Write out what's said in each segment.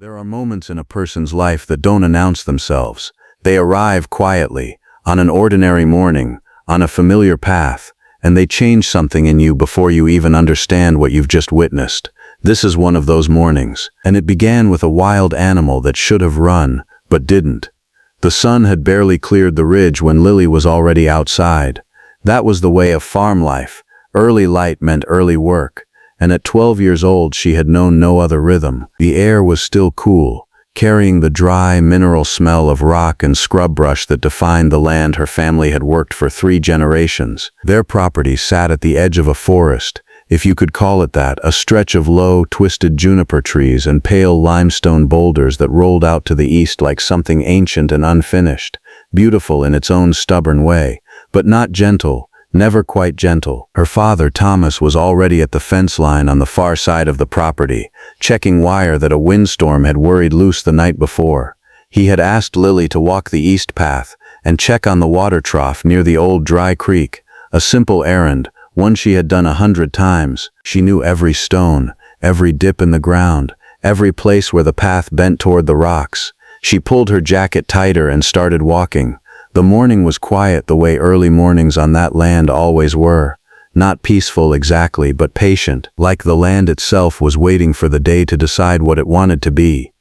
There are moments in a person's life that don't announce themselves. They arrive quietly, on an ordinary morning, on a familiar path, and they change something in you before you even understand what you've just witnessed. This is one of those mornings, and it began with a wild animal that should have run, but didn't. The sun had barely cleared the ridge when Lily was already outside. That was the way of farm life. Early light meant early work. And at 12 years old she had known no other rhythm. The air was still cool, carrying the dry, mineral smell of rock and scrub brush that defined the land her family had worked for 3 generations. Their property sat at the edge of a forest, if you could call it that, a stretch of low, twisted juniper trees and pale limestone boulders that rolled out to the east like something ancient and unfinished, beautiful in its own stubborn way, but not gentle. Never quite gentle. Her father, Thomas, was already at the fence line on the far side of the property, checking wire that a windstorm had worried loose the night before. He had asked Lily to walk the east path and check on the water trough near the old dry creek, a simple errand, one she had done 100 times. She knew every stone, every dip in the ground, every place where the path bent toward the rocks. She pulled her jacket tighter and started walking. The morning was quiet the way early mornings on that land always were. Not peaceful exactly, but patient, like the land itself was waiting for the day to decide what it wanted to be.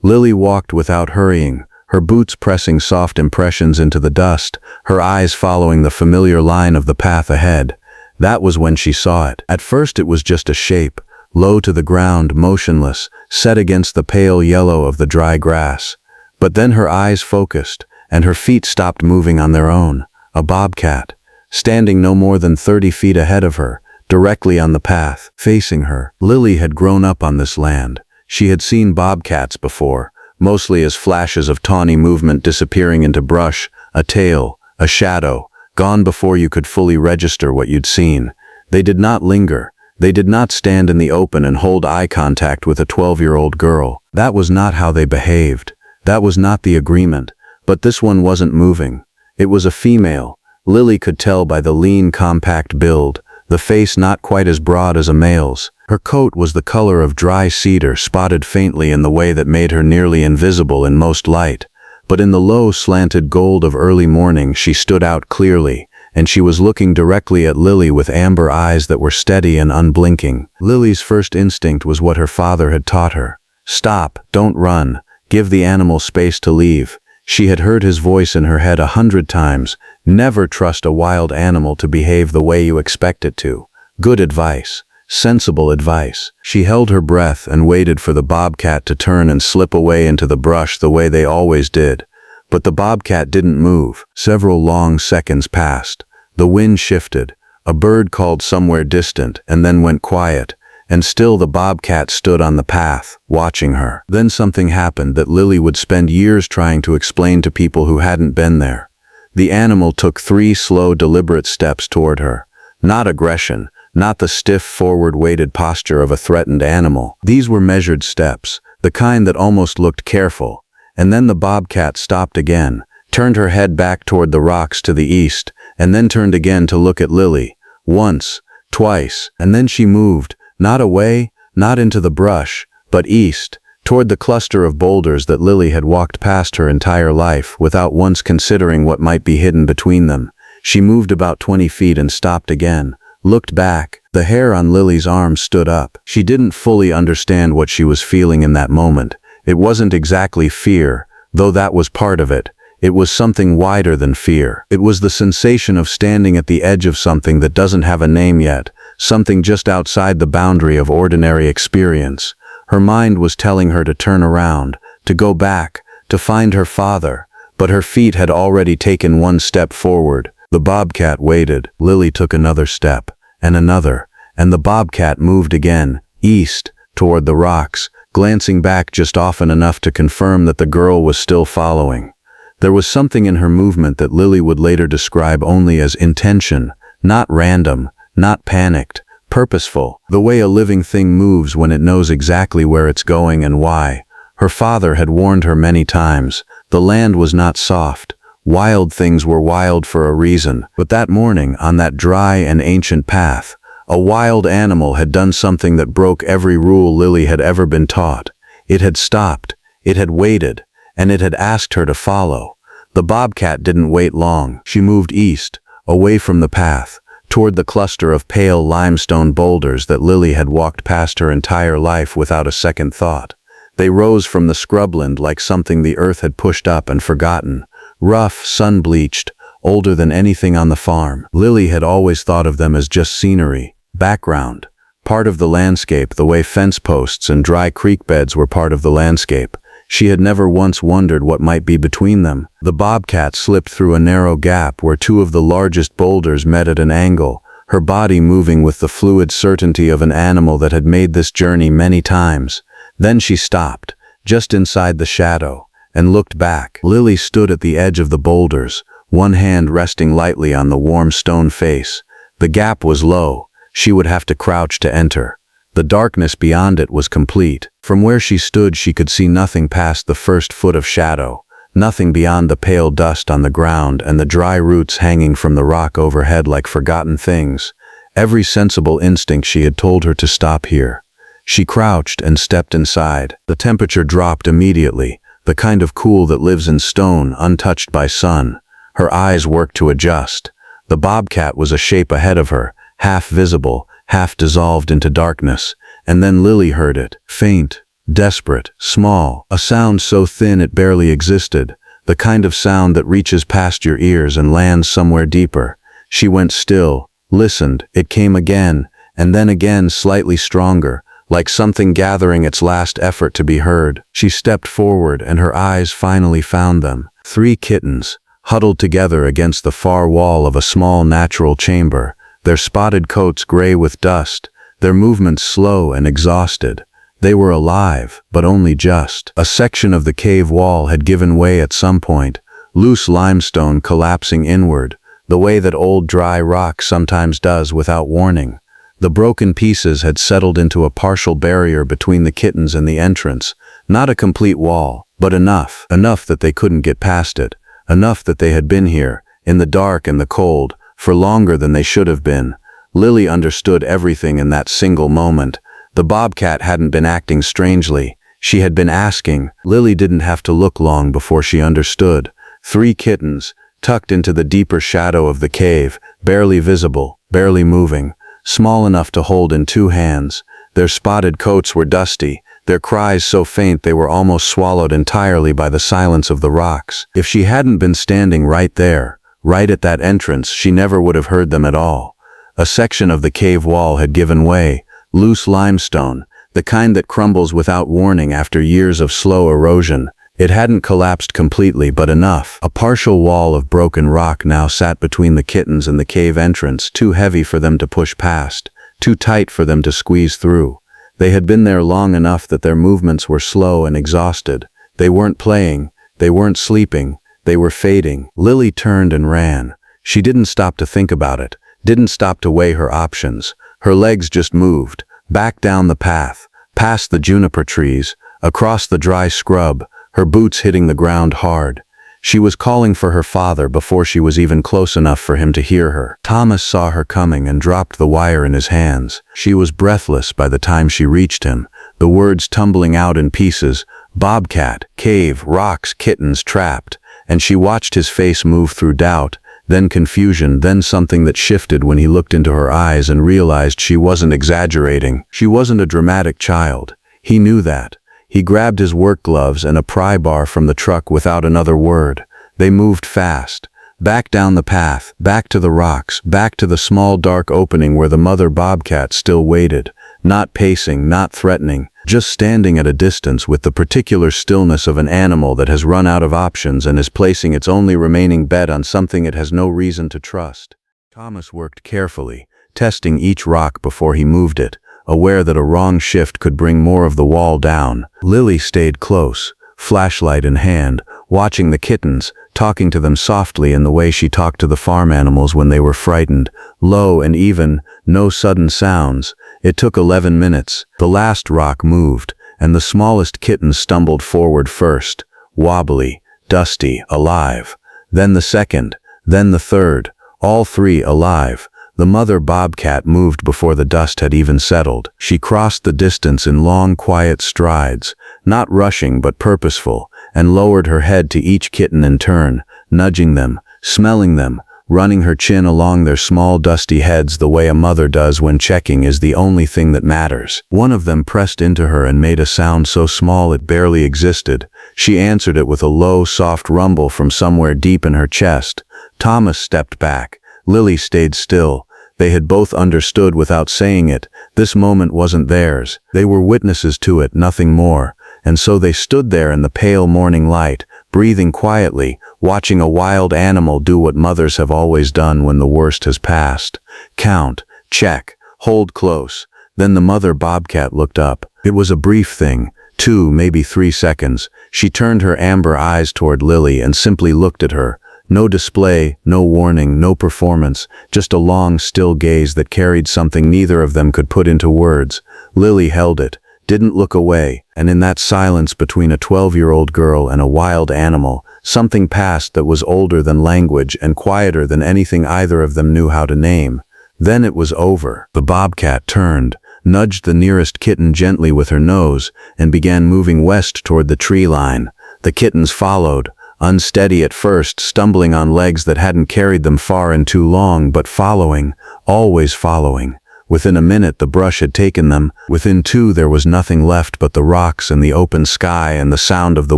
Lily walked without hurrying, her boots pressing soft impressions into the dust, her eyes following the familiar line of the path ahead. That was when she saw it. At first it was just a shape, low to the ground, motionless, set against the pale yellow of the dry grass. But then her eyes focused, and her feet stopped moving on their own. A bobcat, standing no more than 30 feet ahead of her, directly on the path, facing her. Lily had grown up on this land. She had seen bobcats before, mostly as flashes of tawny movement disappearing into brush, a tail, a shadow, gone before you could fully register what you'd seen. They did not linger. They did not stand in the open and hold eye contact with a 12-year-old girl. That was not how they behaved. That was not the agreement. But this one wasn't moving. It was a female. Lily could tell by the lean, compact build, the face not quite as broad as a male's. Her coat was the color of dry cedar, spotted faintly in the way that made her nearly invisible in most light. But in the low, slanted gold of early morning she stood out clearly, and she was looking directly at Lily with amber eyes that were steady and unblinking. Lily's first instinct was what her father had taught her. Stop, don't run, give the animal space to leave. She had heard his voice in her head 100 times. Never trust a wild animal to behave the way you expect it to. Good advice. Sensible advice. She held her breath and waited for the bobcat to turn and slip away into the brush the way they always did. But the bobcat didn't move. Several long seconds passed. The wind shifted. A bird called somewhere distant and then went quiet. And still the bobcat stood on the path, watching her. Then something happened that Lily would spend years trying to explain to people who hadn't been there. The animal took 3 slow, deliberate steps toward her. Not aggression, not the stiff, forward-weighted posture of a threatened animal. These were measured steps, the kind that almost looked careful. And then the bobcat stopped again, turned her head back toward the rocks to the east, and then turned again to look at Lily. Once, twice, and then she moved. Not away, not into the brush, but east, toward the cluster of boulders that Lily had walked past her entire life without once considering what might be hidden between them. She moved about 20 feet and stopped again, looked back. The hair on Lily's arm stood up. She didn't fully understand what she was feeling in that moment. It wasn't exactly fear, though that was part of it. It was something wider than fear. It was the sensation of standing at the edge of something that doesn't have a name yet, something just outside the boundary of ordinary experience. Her mind was telling her to turn around, to go back, to find her father, but her feet had already taken 1 step forward. The bobcat waited. Lily took another step, and another, and the bobcat moved again, east, toward the rocks, glancing back just often enough to confirm that the girl was still following. There was something in her movement that Lily would later describe only as intention, not random, not panicked, purposeful, the way a living thing moves when it knows exactly where it's going and why. Her father had warned her many times. The land was not soft. Wild things were wild for a reason. But that morning, on that dry and ancient path, a wild animal had done something that broke every rule Lily had ever been taught. It had stopped, It had waited, and it had asked her to follow. The bobcat didn't wait long. She moved east, away from the path, toward the cluster of pale limestone boulders that Lily had walked past her entire life without a second thought. They rose from the scrubland like something the earth had pushed up and forgotten, rough, sun-bleached, older than anything on the farm. Lily had always thought of them as just scenery, background, part of the landscape, the way fence posts and dry creek beds were part of the landscape. She had never once wondered what might be between them. The bobcat slipped through a narrow gap where two of the largest boulders met at an angle, her body moving with the fluid certainty of an animal that had made this journey many times. Then she stopped, just inside the shadow, and looked back. Lily stood at the edge of the boulders, one hand resting lightly on the warm stone face. The gap was low. She would have to crouch to enter. The darkness beyond it was complete. From where she stood, she could see nothing past the first foot of shadow, nothing beyond the pale dust on the ground and the dry roots hanging from the rock overhead like forgotten things. Every sensible instinct she had told her to stop here. She crouched and stepped inside. The temperature dropped immediately, the kind of cool that lives in stone, untouched by sun. Her eyes worked to adjust. The bobcat was a shape ahead of her, half visible, half dissolved into darkness, and then Lily heard it, faint, desperate, small, a sound so thin it barely existed, the kind of sound that reaches past your ears and lands somewhere deeper. She went still, listened. It came again, and then again, slightly stronger, like something gathering its last effort to be heard. She stepped forward, and her eyes finally found them. 3 kittens, huddled together against the far wall of a small natural chamber, their spotted coats gray with dust, their movements slow and exhausted. They were alive, but only just. A section of the cave wall had given way at some point, loose limestone collapsing inward, the way that old dry rock sometimes does without warning. The broken pieces had settled into a partial barrier between the kittens and the entrance, not a complete wall, but enough that they couldn't get past it, enough that they had been here, in the dark and the cold, for longer than they should have been. Lily understood everything in that single moment. The bobcat hadn't been acting strangely. She had been asking. Lily didn't have to look long before she understood. 3 kittens, tucked into the deeper shadow of the cave, barely visible, barely moving, small enough to hold in 2 hands. Their spotted coats were dusty, their cries so faint they were almost swallowed entirely by the silence of the rocks. If she hadn't been standing right there, right at that entrance, she never would have heard them at all. A section of the cave wall had given way, loose limestone, the kind that crumbles without warning after years of slow erosion. It hadn't collapsed completely, but enough. A partial wall of broken rock now sat between the kittens and the cave entrance, too heavy for them to push past, too tight for them to squeeze through. They had been there long enough that their movements were slow and exhausted. They weren't playing, they weren't sleeping, they were fading. Lily turned and ran. She didn't stop to think about it, didn't stop to weigh her options. Her legs just moved, back down the path, past the juniper trees, across the dry scrub, her boots hitting the ground hard. She was calling for her father before she was even close enough for him to hear her. Thomas saw her coming and dropped the wire in his hands. She was breathless by the time she reached him, the words tumbling out in pieces, bobcat, cave, rocks, kittens, trapped, and she watched his face move through doubt, then confusion, then something that shifted when he looked into her eyes and realized she wasn't exaggerating. She wasn't a dramatic child. He knew that. He grabbed his work gloves and a pry bar from the truck without another word. They moved fast. Back down the path, back to the rocks, back to the small dark opening where the mother bobcat still waited, not pacing, not threatening, just standing at a distance with the particular stillness of an animal that has run out of options and is placing its only remaining bet on something it has no reason to trust. Thomas worked carefully, testing each rock before he moved it, aware that a wrong shift could bring more of the wall down. Lily stayed close, flashlight in hand, watching the kittens, talking to them softly in the way she talked to the farm animals when they were frightened, low and even, no sudden sounds. It took 11 minutes. The last rock moved, and the smallest kitten stumbled forward first, wobbly, dusty, alive. Then the second, then the third, all 3 alive. The mother bobcat moved before the dust had even settled. She crossed the distance in long, quiet strides, not rushing but purposeful, and lowered her head to each kitten in turn, nudging them, smelling them, running her chin along their small dusty heads the way a mother does when checking is the only thing that matters. One of them pressed into her and made a sound so small it barely existed. She answered it with a low, soft rumble from somewhere deep in her chest. Thomas stepped back. Lily stayed still. They had both understood without saying it. This moment wasn't theirs. They were witnesses to it, nothing more. And so they stood there in the pale morning light, breathing quietly, watching a wild animal do what mothers have always done when the worst has passed. Count, check, hold close. Then the mother bobcat looked up. It was a brief thing, 2, maybe 3 seconds. She turned her amber eyes toward Lily and simply looked at her. No display, no warning, no performance, just a long, still gaze that carried something neither of them could put into words. Lily held it, didn't look away, and in that silence between a 12-year-old girl and a wild animal, something passed that was older than language and quieter than anything either of them knew how to name. Then it was over. The bobcat turned, nudged the nearest kitten gently with her nose, and began moving west toward the tree line. The kittens followed, unsteady at first, stumbling on legs that hadn't carried them far in too long, but following, always following. Within a minute the brush had taken them. Within 2 there was nothing left but the rocks and the open sky and the sound of the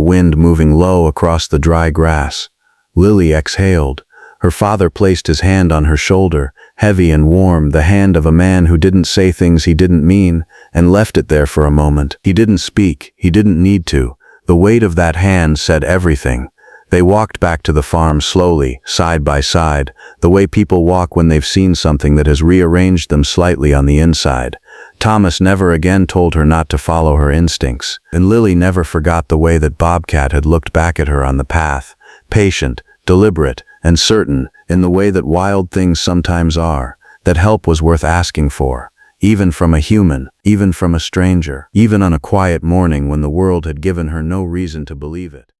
wind moving low across the dry grass. Lily exhaled. Her father placed his hand on her shoulder, heavy and warm, the hand of a man who didn't say things he didn't mean, and left it there for a moment. He didn't speak. He didn't need to. The weight of that hand said everything. They walked back to the farm slowly, side by side, the way people walk when they've seen something that has rearranged them slightly on the inside. Thomas never again told her not to follow her instincts, and Lily never forgot the way that Bobcat had looked back at her on the path, patient, deliberate, and certain, in the way that wild things sometimes are, that help was worth asking for, even from a human, even from a stranger, even on a quiet morning when the world had given her no reason to believe it.